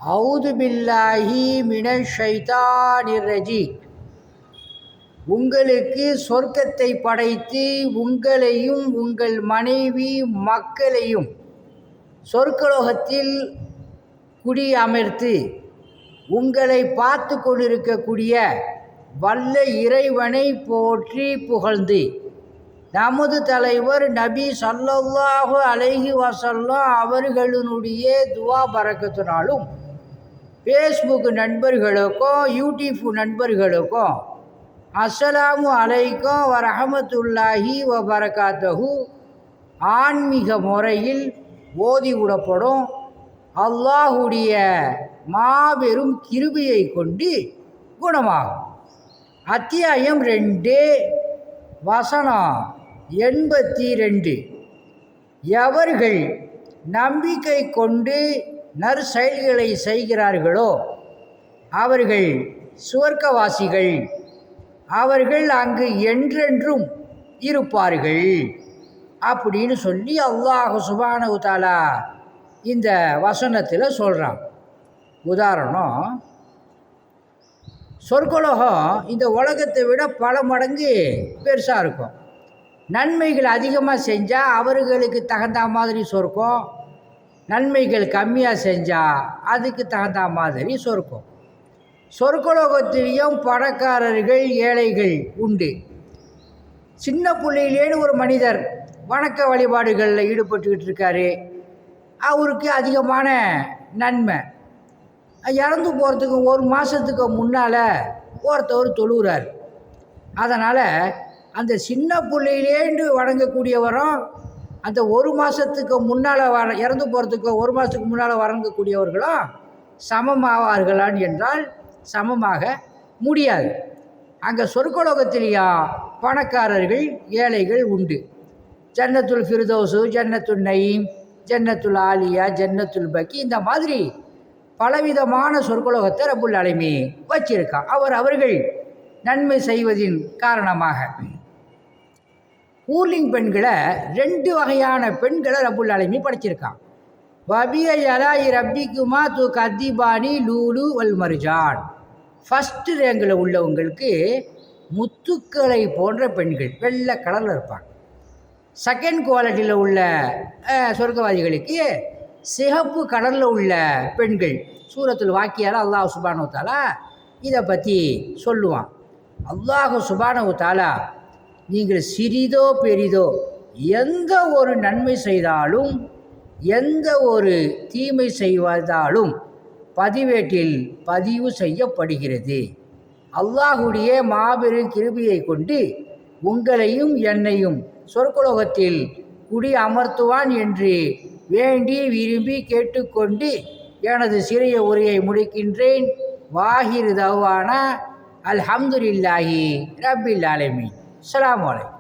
அவுது பில்லாஹி மினஷ் ஷைத்தானிர் ரஜீம். உங்களுக்கு சொர்க்கத்தை படைத்து உங்களையும் உங்கள் மனைவி மக்களையும் சொர்க்கலோகத்தில் குடியமர்த்து உங்களை பார்த்து கொண்டிருக்கக்கூடிய வல்ல இறைவனை போற்றி புகழ்ந்து நமது தலைவர் நபி ஸல்லல்லாஹு அலைஹி வஸல்லம் அவர்களுடைய துவா பரக்கத்தினாலும் ஃபேஸ்புக் நண்பர்களுக்கும் யூடியூப் நண்பர்களுக்கும் அஸ்ஸலாமு அலைக்கும் வரஹமத்துல்லாஹி வபரகாத்தஹு ஆன்மீக முறையில் ஓதி விடப்படும் அல்லாஹுடைய மாபெரும் கிருபையை கொண்டு குணமாகும். அத்தியாயம் 2 வசனம் 82. எவர்கள் நம்பிக்கை கொண்டு நற்செயல்களை செய்கிறார்களோ அவர்கள் சுவர்க்கவாசிகள், அவர்கள் அங்கு என்றென்றும் இருப்பார்கள் அப்படின்னு சொல்லி அல்லாஹ் சுப்ஹானஹு தஆலா இந்த வசனத்தில் சொல்கிறான். உதாரணம், சொர்க்கலோகம் இந்த உலகத்தை விட பல மடங்கு பெருசாக இருக்கும். நன்மைகள் அதிகமாக செஞ்சால் அவர்களுக்கு தகுந்த மாதிரி சொர்க்கம், நன்மைகள் கம்மியாக செஞ்சால் அதுக்கு தகுந்த மாதிரி சொர்க்கம். சொர்க்கலோகத்திலையும் பணக்காரர்கள் ஏழைகள் உண்டு. சின்ன பிள்ளையிலேன்னு ஒரு மனிதர் வணக்க வழிபாடுகளில் ஈடுபட்டுக்கிட்டு இருக்காரு, அவருக்கு அதிகமான நன்மை. இறந்து போகிறதுக்கு ஒரு மாதத்துக்கு முன்னால் ஒருத்தவர் தொழுகிறார். அதனால் அந்த சின்ன பிள்ளையிலேண்டு வணங்கக்கூடியவரும் அந்த ஒரு மாதத்துக்கு முன்னால் இறந்து போகிறதுக்கு ஒரு மாதத்துக்கு முன்னால் வணங்கக்கூடியவர்களும் சமமாவார்களான் என்றால் சமமாக முடியாது. அங்கே சொர்க்கலோகத்திலேயா பணக்காரர்கள் ஏழைகள் உண்டு. ஜன்னத்துல் ஃபிர்தௌஸு, ஜன்னத்துல் நயீம், ஜன்னத்துல் ஆலியா, ஜன்னத்துல் பக்கி, இந்த மாதிரி பலவிதமான சொர்க்கலோகத்தை ரப்புல் ஆலமீன் வச்சிருக்கான். அவர்கள் நன்மை செய்வதின் காரணமாக ஊர்லிங் பெண்களை 2 வகையான பெண்களை ரப்புல் ஆலமீன் படைச்சிருக்கான். வபிய யலாயி ரப்பிக்குமா து கத்திபானி லூலு வல் மர்ஜான். ஃபஸ்ட்டு ரேங்கில் உள்ளவங்களுக்கு முத்துக்களை போன்ற பெண்கள் வெள்ளை கலரில் இருப்பாங்க. செகண்ட் குவாலிட்டியில் உள்ள சொர்க்கவாதிகளுக்கு சிகப்பு கடலில் உள்ள பெண்கள். சூரத்துல் வாக்கியால் அல்லாஹ் சுப்ஹானஹு தஆலா இதை பற்றி சொல்லுவான். அல்லாஹ் சுப்ஹானஹு தஆலா நீங்கள் சிறிதோ பெரிதோ எந்த ஒரு நன்மை செய்தாலும் எந்த ஒரு தீமை செய்வதாலும் பதிவேட்டில் பதிவு செய்யப்படுகிறது. அல்லாஹுடைய மாபெரும் கிருபையை கொண்டு உங்களையும் என்னையும் சொர்க்கலோகத்தில் குடி அமர்த்துவான் என்று வேண்டி விரும்பி கேட்டுக்கொண்டு எனது சிறிய உரையை முடிக்கின்றேன். வாஹிர் தவானா அல்ஹம்துலில்லாஹி ரப்பில் ஆலமீன். அஸ்ஸலாமு அலைக்கும்.